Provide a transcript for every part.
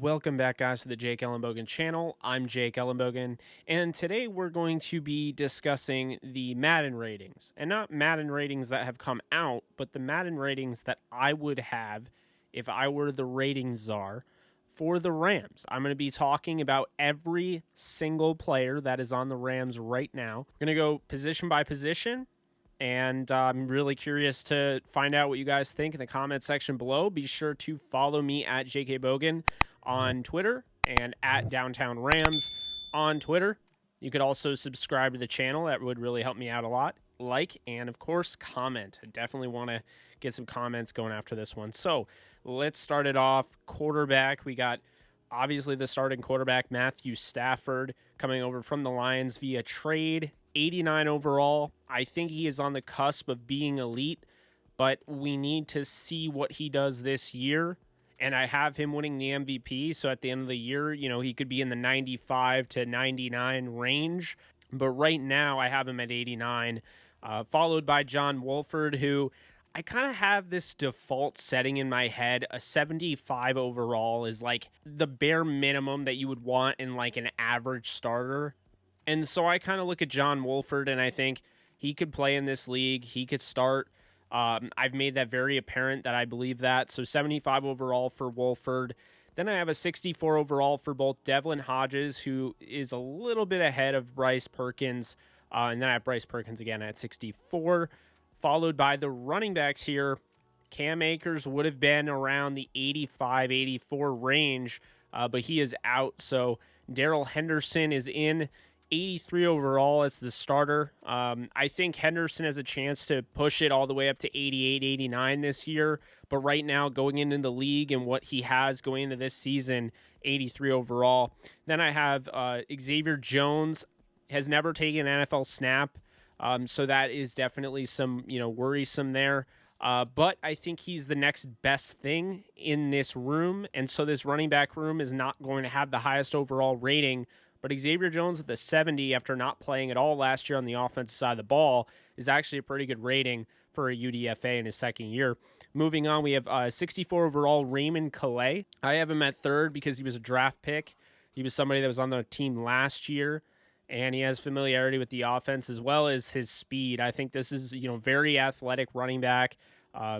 Welcome back, guys, to the Jake Ellenbogen channel. I'm Jake Ellenbogen, and today we're going to be discussing the Madden ratings. And not Madden ratings that have come out, but the Madden ratings that I would have if I were the rating czar for the Rams. I'm going to be talking about every single player that is on the Rams right now. We're going to go position by position, and I'm really curious to find out what you guys think in the comment section below. Be sure to follow me at JK Bogan on Twitter and at Downtown Rams on Twitter. You could also subscribe to the channel. That would really help me out a lot. Like, and of course, comment. I definitely want to get some comments going after this one. So let's start it off. Quarterback, we got obviously the starting quarterback, Matthew Stafford, coming over from the Lions via trade. 89 overall. I think he is on the cusp of being elite, but we need to see what he does this year. And I have him winning the MVP, so at the end of the year, he could be in the 95 to 99 range. But right now, I have him at 89, followed by John Wolford, who I kind of have this default setting in my head. A 75 overall is like the bare minimum that you would want in like an average starter. And so I kind of look at John Wolford, and I think he could play in this league. He could start. I've made that very apparent that I believe that. So 75 overall for Wolford. Then I have a 64 overall for both Devlin Hodges, who is a little bit ahead of Bryce Perkins. And then I have Bryce Perkins again at 64. Followed by the running backs here. Cam Akers would have been around the 85, 84 range, but he is out. So Darrell Henderson is in. 83 overall as the starter. I think Henderson has a chance to push it all the way up to 88, 89 this year. But right now, going into the league and what he has going into this season, 83 overall. Then I have Xavier Jones, has never taken an NFL snap. So that is definitely some, worrisome there. But I think he's the next best thing in this room. And so this running back room is not going to have the highest overall rating. But Xavier Jones with the 70 after not playing at all last year on the offensive side of the ball is actually a pretty good rating for a UDFA in his second year. Moving on, we have 64 overall Raymond Calais. I have him at third because he was a draft pick. He was somebody that was on the team last year, and he has familiarity with the offense as well as his speed. I think this is, very athletic running back.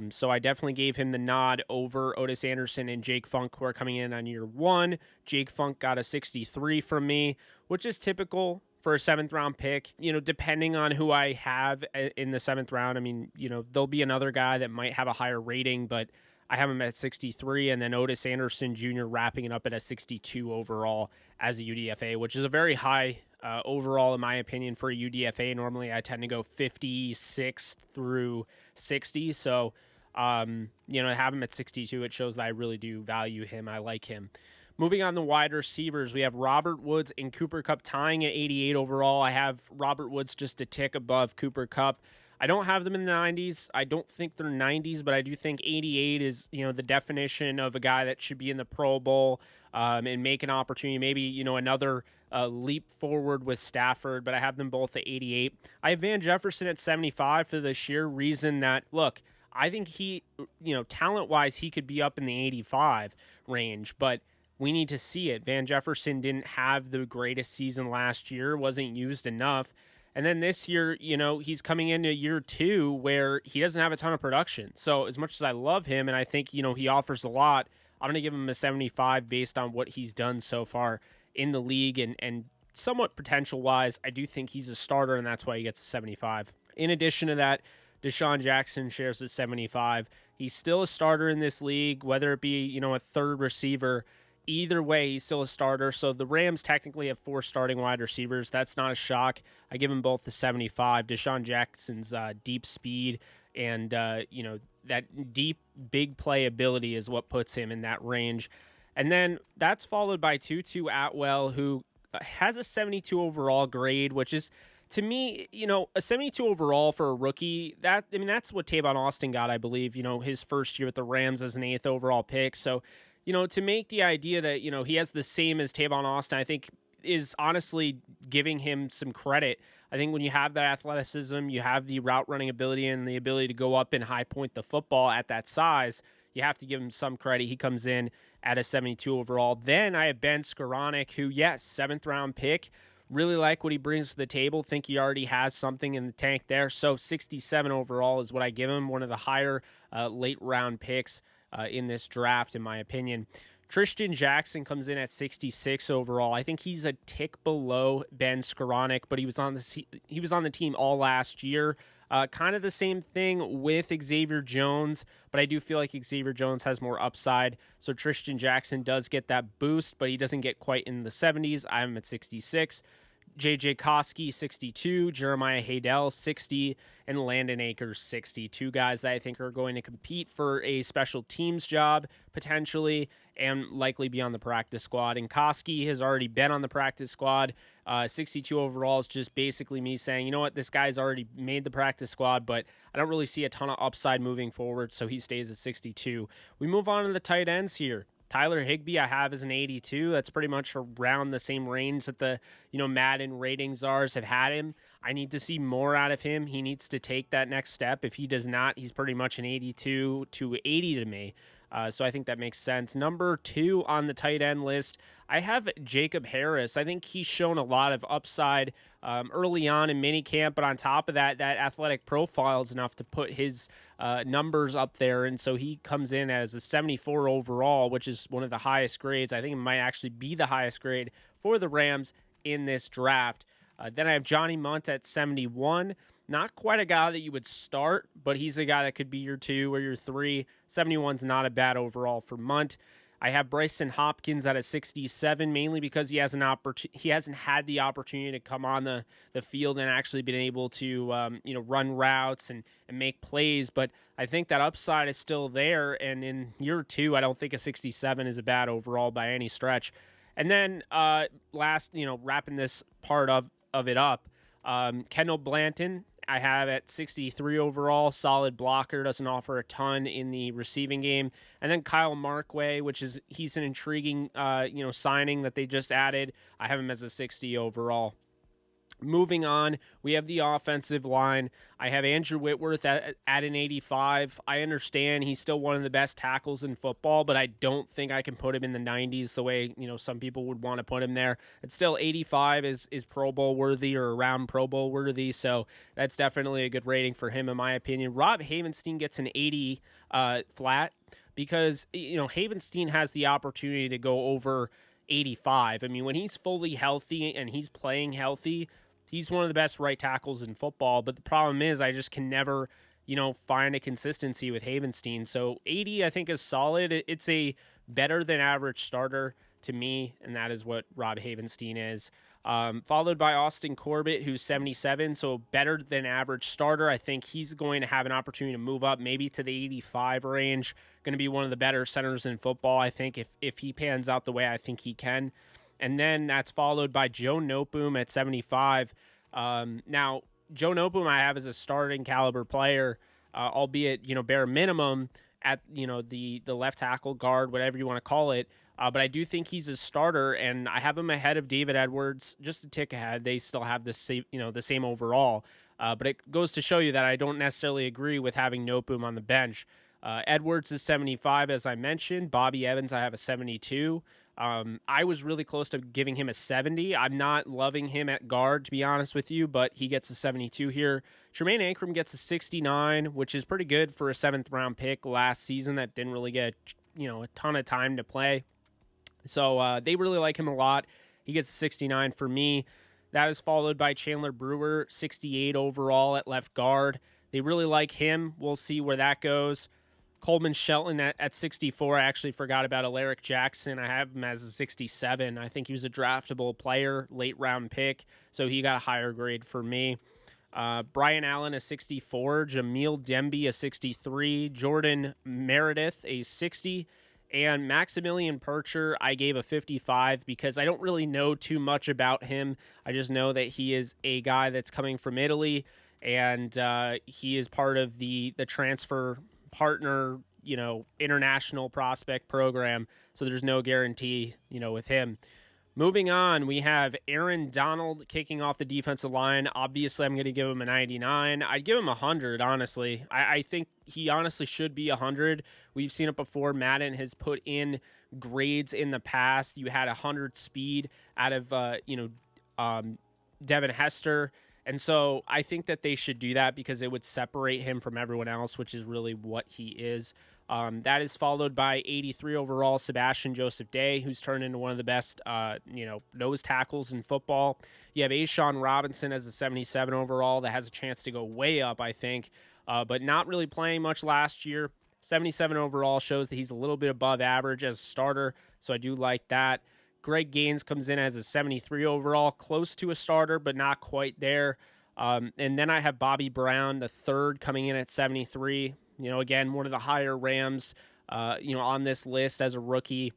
So I definitely gave him the nod over Otis Anderson and Jake Funk, who are coming in on year one. Jake Funk got a 63 from me, which is typical for a 7th round pick. Depending on who I have in the 7th round, there'll be another guy that might have a higher rating, but I have him at 63, and then Otis Anderson Jr. wrapping it up at a 62 overall as a UDFA, which is a very high overall, in my opinion, for a UDFA. Normally, I tend to go 56 through 60. So, have him at 62, it shows that I really do value him. I like him. Moving on to wide receivers, we have Robert Woods and Cooper Kupp tying at 88 overall. I have Robert Woods just a tick above Cooper Kupp. I don't have them in the 90s. I don't think they're 90s, but I do think 88 is, the definition of a guy that should be in the Pro Bowl and make an opportunity. Maybe, another leap forward with Stafford, but I have them both at 88. I have Van Jefferson at 75 for the sheer reason that, look, I think he, talent-wise, he could be up in the 85 range, but we need to see it. Van Jefferson didn't have the greatest season last year, wasn't used enough. And then this year, he's coming into year 2 where he doesn't have a ton of production. So as much as I love him and I think, he offers a lot, I'm going to give him a 75 based on what he's done so far in the league. And somewhat potential-wise, I do think he's a starter, and that's why he gets a 75. In addition to that, Deshaun Jackson shares the 75. He's still a starter in this league, whether it be, a third receiver. Either way, he's still a starter. So the Rams technically have 4 starting wide receivers. That's not a shock. I give them both the 75. Deshaun Jackson's deep speed and, that deep, big play ability is what puts him in that range. And then that's followed by Tutu Atwell, who has a 72 overall grade, which is, to me, a 72 overall for a rookie. That's what Tavon Austin got, I believe, his first year with the Rams as an 8th overall pick. So, to make the idea that, he has the same as Tavon Austin, I think is honestly giving him some credit. I think when you have that athleticism, you have the route running ability and the ability to go up and high point the football at that size, you have to give him some credit. He comes in at a 72 overall. Then I have Ben Skoranek, who, yes, 7th-round pick. Really like what he brings to the table. Think he already has something in the tank there. So 67 overall is what I give him. One of the higher late-round picks in this draft, in my opinion. Tristan Jackson comes in at 66 overall. I think he's a tick below Ben Skoranek, but he was on the team all last year. Kind of the same thing with Xavier Jones, but I do feel like Xavier Jones has more upside. So Tristan Jackson does get that boost, but he doesn't get quite in the 70s. I'm at 66. J.J. Koski, 62, Jeremiah Haydell, 60, and Landon Akers, 60. Two guys that I think are going to compete for a special teams job, potentially, and likely be on the practice squad. And Koski has already been on the practice squad. 62 overall is just basically me saying, you know what, this guy's already made the practice squad, but I don't really see a ton of upside moving forward, so he stays at 62. We move on to the tight ends here. Tyler Higbee I have as an 82. That's pretty much around the same range that the Madden ratings have had him. I need to see more out of him. He needs to take that next step. If he does not, he's pretty much an 82 to 80 to me. So I think that makes sense. Number 2 on the tight end list, I have Jacob Harris. I think he's shown a lot of upside early on in minicamp, but on top of that, that athletic profile is enough to put his numbers up there, and so he comes in as a 74 overall, which is one of the highest grades. I think it might actually be the highest grade for the Rams in this draft. Then I have Johnny Munt at 71. Not quite a guy that you would start, but he's a guy that could be your 2 or your 3. 71's not a bad overall for Munt. I have Bryson Hopkins at a 67, mainly because he hasn't had the opportunity to come on the field and actually been able to run routes and make plays. But I think that upside is still there, and in year 2, I don't think a 67 is a bad overall by any stretch. And then wrapping this part of it up, Kendall Blanton I have at 63 overall, solid blocker, doesn't offer a ton in the receiving game. And then Kyle Markway, he's an intriguing signing that they just added. I have him as a 60 overall. Moving on, we have the offensive line. I have Andrew Whitworth at an 85. I understand he's still one of the best tackles in football, but I don't think I can put him in the 90s the way some people would want to put him there. It's still 85 is Pro Bowl worthy or around Pro Bowl worthy, so that's definitely a good rating for him in my opinion. Rob Havenstein gets an 80 flat because Havenstein has the opportunity to go over 85. I mean, when he's fully healthy and he's playing healthy, he's one of the best right tackles in football, but the problem is I just can never, find a consistency with Havenstein. So 80, I think, is solid. It's a better than average starter to me, and that is what Rob Havenstein is. Followed by Austin Corbett, who's 77, so better than average starter. I think he's going to have an opportunity to move up maybe to the 85 range. Going to be one of the better centers in football, I think, if he pans out the way I think he can. And then that's followed by Joe Noteboom at 75. Now, Joe Noteboom I have as a starting caliber player, albeit, bare minimum at, the left tackle, guard, whatever you want to call it. But I do think he's a starter, and I have him ahead of David Edwards, just a tick ahead. They still have the same overall. But it goes to show you that I don't necessarily agree with having Noteboom on the bench. Edwards is 75, as I mentioned. Bobby Evans, I have a 72. I was really close to giving him a 70. I'm not loving him at guard, to be honest with you, but he gets a 72 here. Tremaine Ankrum gets a 69, which is pretty good for a 7th-round pick last season that didn't really get, a ton of time to play. So they really like him a lot. He gets a 69 for me. That is followed by Chandler Brewer, 68 overall at left guard. They really like him. We'll see where that goes. Coleman Shelton at 64. I actually forgot about Alaric Jackson. I have him as a 67. I think he was a draftable player, late round pick, so he got a higher grade for me. Brian Allen, a 64. Jamil Demby, a 63. Jordan Meredith, a 60. And Maximilian Percher, I gave a 55 because I don't really know too much about him. I just know that he is a guy that's coming from Italy, and he is part of the transfer partner, international prospect program. So there's no guarantee, with him. Moving on, we have Aaron Donald kicking off the defensive line. Obviously, I'm going to give him a 99. I'd give him 100, honestly. I think he honestly should be 100. We've seen it before. Madden has put in grades in the past. You had 100 speed out of, Devin Hester. And so I think that they should do that because it would separate him from everyone else, which is really what he is. That is followed by 83 overall, Sebastian Joseph Day, who's turned into one of the best, nose tackles in football. You have Ashawn Robinson as a 77 overall that has a chance to go way up, I think, but not really playing much last year. 77 overall shows that he's a little bit above average as a starter, so I do like that. Greg Gaines comes in as a 73 overall, close to a starter, but not quite there. And then I have Bobby Brown, the third, coming in at 73. Again, one of the higher Rams, on this list as a rookie.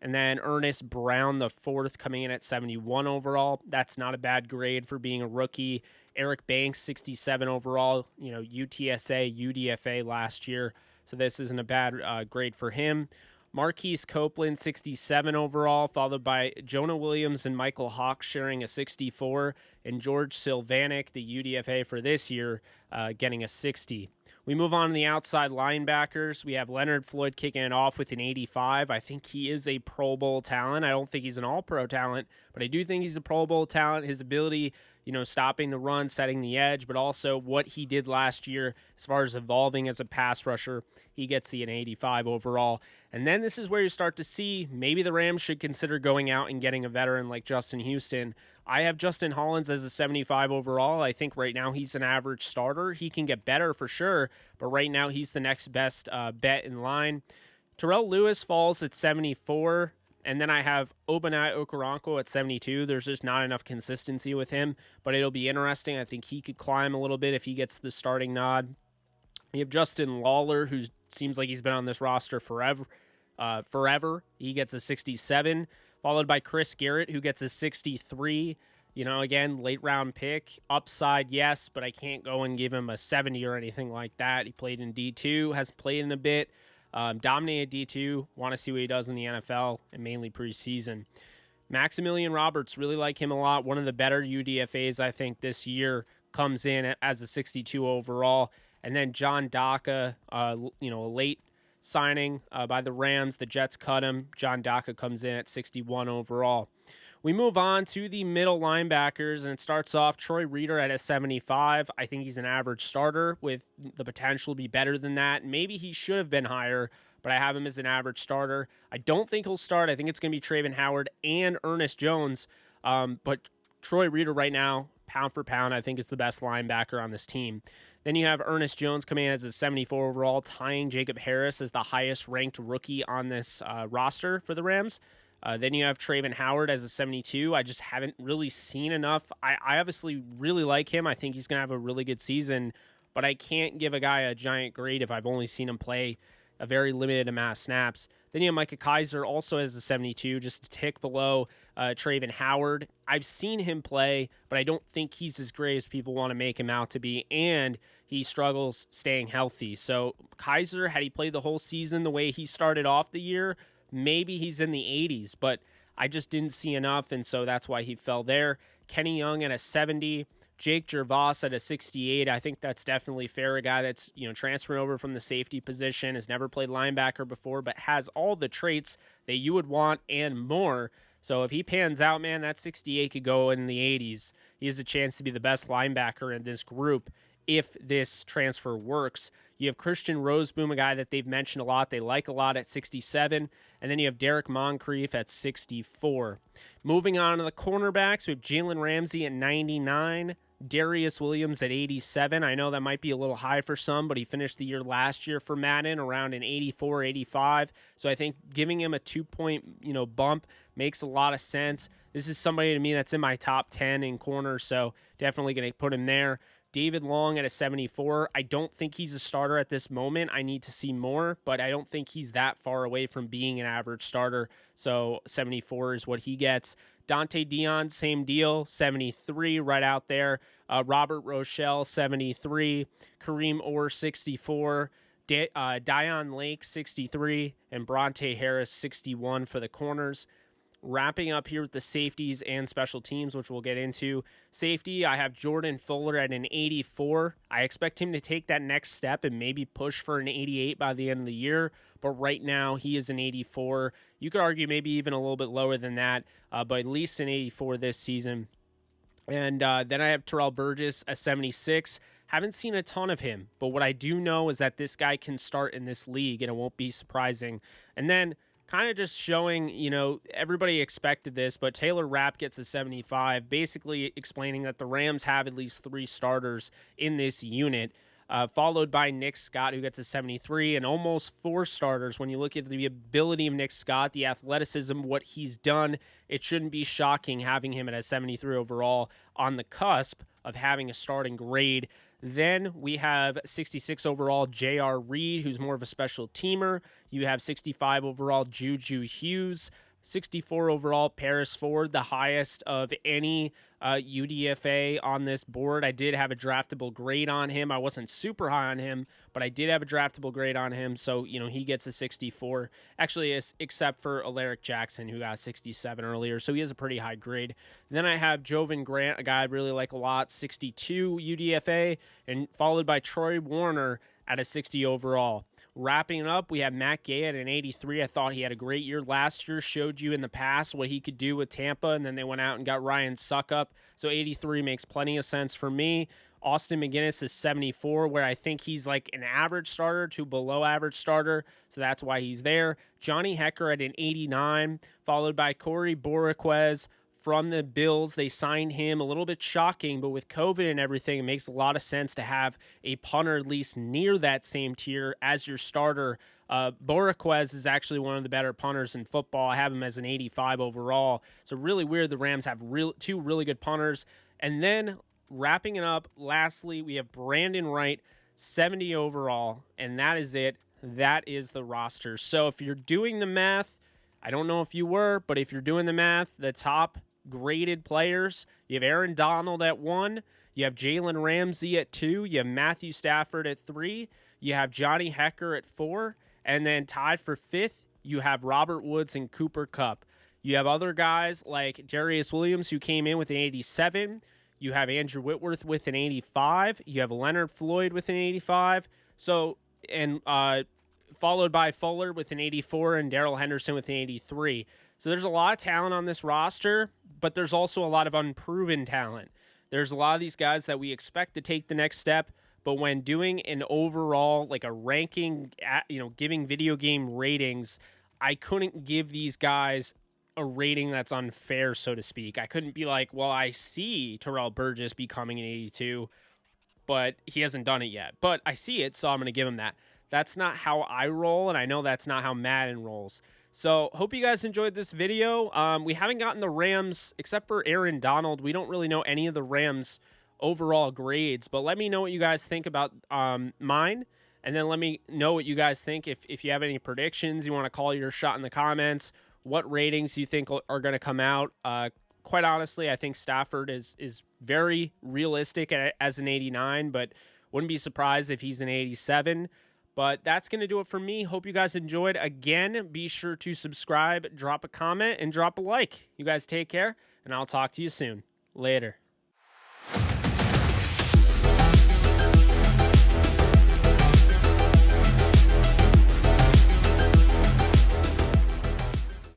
And then Ernest Brown, the fourth, coming in at 71 overall. That's not a bad grade for being a rookie. Eric Banks, 67 overall, UTSA, UDFA last year. So this isn't a bad grade for him. Marquise Copeland, 67 overall, followed by Jonah Williams and Michael Hawk sharing a 64, and George Sylvanik, the UDFA for this year, getting a 60. We move on to the outside linebackers. We have Leonard Floyd kicking it off with an 85. I think he is a Pro Bowl talent. I don't think he's an all-pro talent, but I do think he's a Pro Bowl talent. His ability, stopping the run, setting the edge, but also what he did last year as far as evolving as a pass rusher, he gets an 85 overall. And then this is where you start to see maybe the Rams should consider going out and getting a veteran like Justin Houston. I have Justin Hollins as a 75 overall. I think right now he's an average starter. He can get better for sure, but right now he's the next best bet in line. Terrell Lewis falls at 74, and then I have Obanai Okoronkwo at 72. There's just not enough consistency with him, but it'll be interesting. I think he could climb a little bit if he gets the starting nod. You have Justin Lawler, who seems like he's been on this roster forever. He gets a 67, followed by Chris Garrett, who gets a 63. Again, late round pick. Upside, yes, but I can't go and give him a 70 or anything like that. He played in D2, has played in a bit, dominated D2. Want to see what he does in the NFL and mainly preseason. Maximilian Roberts, really like him a lot. One of the better UDFAs, I think, this year, comes in as a 62 overall. And then John Daka, a late signing by the Rams. The Jets cut him. John Daka comes in at 61 overall. We move on to the middle linebackers, and it starts off Troy Reeder at a 75. I think he's an average starter with the potential to be better than that. Maybe he should have been higher, but I have him as an average starter. I don't think he'll start. I think it's going to be Traven Howard and Ernest Jones. But Troy Reeder right now, pound for pound, I think is the best linebacker on this team. Then you have Ernest Jones coming in as a 74 overall, tying Jacob Harris as the highest ranked rookie on this roster for the Rams. Then you have Traven Howard as a 72. I just haven't really seen enough. I obviously really like him. I think he's going to have a really good season, but I can't give a guy a giant grade if I've only seen him play a very limited amount of snaps. Then you have Micah Kaiser also as a 72, just a tick below Traven Howard. I've seen him play, but I don't think he's as great as people want to make him out to be, and he struggles staying healthy. So Kaiser, had he played the whole season the way he started off the year, maybe he's in the 80s, but I just didn't see enough, and so that's why he fell there. Kenny Young at a 70. Jake Gervais at a 68. I think that's definitely fair. A guy that's, transferring over from the safety position, has never played linebacker before, but has all the traits that you would want and more. So if he pans out, man, that 68 could go in the 80s. He has a chance to be the best linebacker in this group if this transfer works. You have Christian Roseboom, a guy that they've mentioned a lot, they like a lot, at 67. And then you have Derek Moncrief at 64. Moving on to the cornerbacks, we have Jalen Ramsey at 99. Darius Williams at 87. I know that might be a little high for some, but he finished the year last year for Madden around an 84, 85. So I think giving him a 2-point, bump makes a lot of sense. This is somebody to me that's in my top 10 in corners, so definitely going to put him there. David Long at a 74. I don't think he's a starter at this moment. I need to see more, but I don't think he's that far away from being an average starter. So 74 is what he gets. Dante Dion, same deal, 73 right out there. Robert Rochelle, 73. Kareem Orr, 64. Dion Lake, 63. And Bronte Harris, 61 for the corners. Wrapping up here with the safeties and special teams, which we'll get into. Safety, I have Jordan Fuller at an 84. I expect him to take that next step and maybe push for an 88 by the end of the year, but right now he is an 84. You could argue maybe even a little bit lower than that, but at least an 84 this season. And then I have Terrell Burgess at 76. Haven't seen a ton of him, but what I do know is that this guy can start in this league, and it won't be surprising. And then kind of just showing, everybody expected this, but Taylor Rapp gets a 75, basically explaining that the Rams have at least 3 starters in this unit, followed by Nick Scott, who gets a 73, and almost 4 starters. When you look at the ability of Nick Scott, the athleticism, what he's done, it shouldn't be shocking having him at a 73 overall, on the cusp of having a starting grade. Then we have 66 overall J.R. Reed, who's more of a special teamer. You have 65 overall Juju Hughes, 64 overall Paris Ford, the highest of any UDFA on this board. I did have a draftable grade on him. I wasn't super high on him, but I did have a draftable grade on him, so he gets a 64. Actually, except for Alaric Jackson, who got 67 earlier, so he has a pretty high grade. Then I have Jovan Grant, a guy I really like a lot, 62 UDFA, and followed by Troy Warner at a 60 overall. Wrapping it up, we have Matt Gay at an 83. I thought he had a great year last year, showed you in the past what he could do with Tampa, and then they went out and got Ryan Suckup. So 83 makes plenty of sense for me. Austin McGinnis is 74, where I think he's like an average starter to below average starter, so that's why he's there. Johnny Hecker at an 89, followed by Corey Boriquez from the Bills. They signed him, a little bit shocking, but with COVID and everything, it makes a lot of sense to have a punter at least near that same tier as your starter. Boriquez is actually one of the better punters in football. I have him as an 85 overall. So really weird the Rams have 2 really good punters. And then wrapping it up, lastly, we have Brandon Wright, 70 overall, and that is it. That is the roster. So if you're doing the math, I don't know if you were, but if you're doing the math, the top graded players, you have Aaron Donald at 1, you have Jalen Ramsey at 2, you have Matthew Stafford at 3, you have Johnny Hecker at 4, and then tied for 5th, you have Robert Woods and Cooper Kupp. You have other guys like Darius Williams, who came in with an 87, you have Andrew Whitworth with an 85, you have Leonard Floyd with an 85, followed by Fuller with an 84 and Darrell Henderson with an 83. So there's a lot of talent on this roster, but there's also a lot of unproven talent. There's a lot of these guys that we expect to take the next step, but when doing an overall, like a ranking, giving video game ratings, I couldn't give these guys a rating that's unfair, so to speak. I couldn't be like, well, I see Terrell Burgess becoming an 82, but he hasn't done it yet. But I see it, so I'm going to give him that. That's not how I roll, and I know that's not how Madden rolls. So, hope you guys enjoyed this video. We haven't gotten the Rams, except for Aaron Donald. We don't really know any of the Rams' overall grades, but let me know what you guys think about mine, and then let me know what you guys think. If you have any predictions, you want to call your shot in the comments, what ratings you think are going to come out. Quite honestly, I think Stafford is very realistic as an 89, but wouldn't be surprised if he's an 87. But that's going to do it for me. Hope you guys enjoyed. Again, be sure to subscribe, drop a comment, and drop a like. You guys take care, and I'll talk to you soon. Later.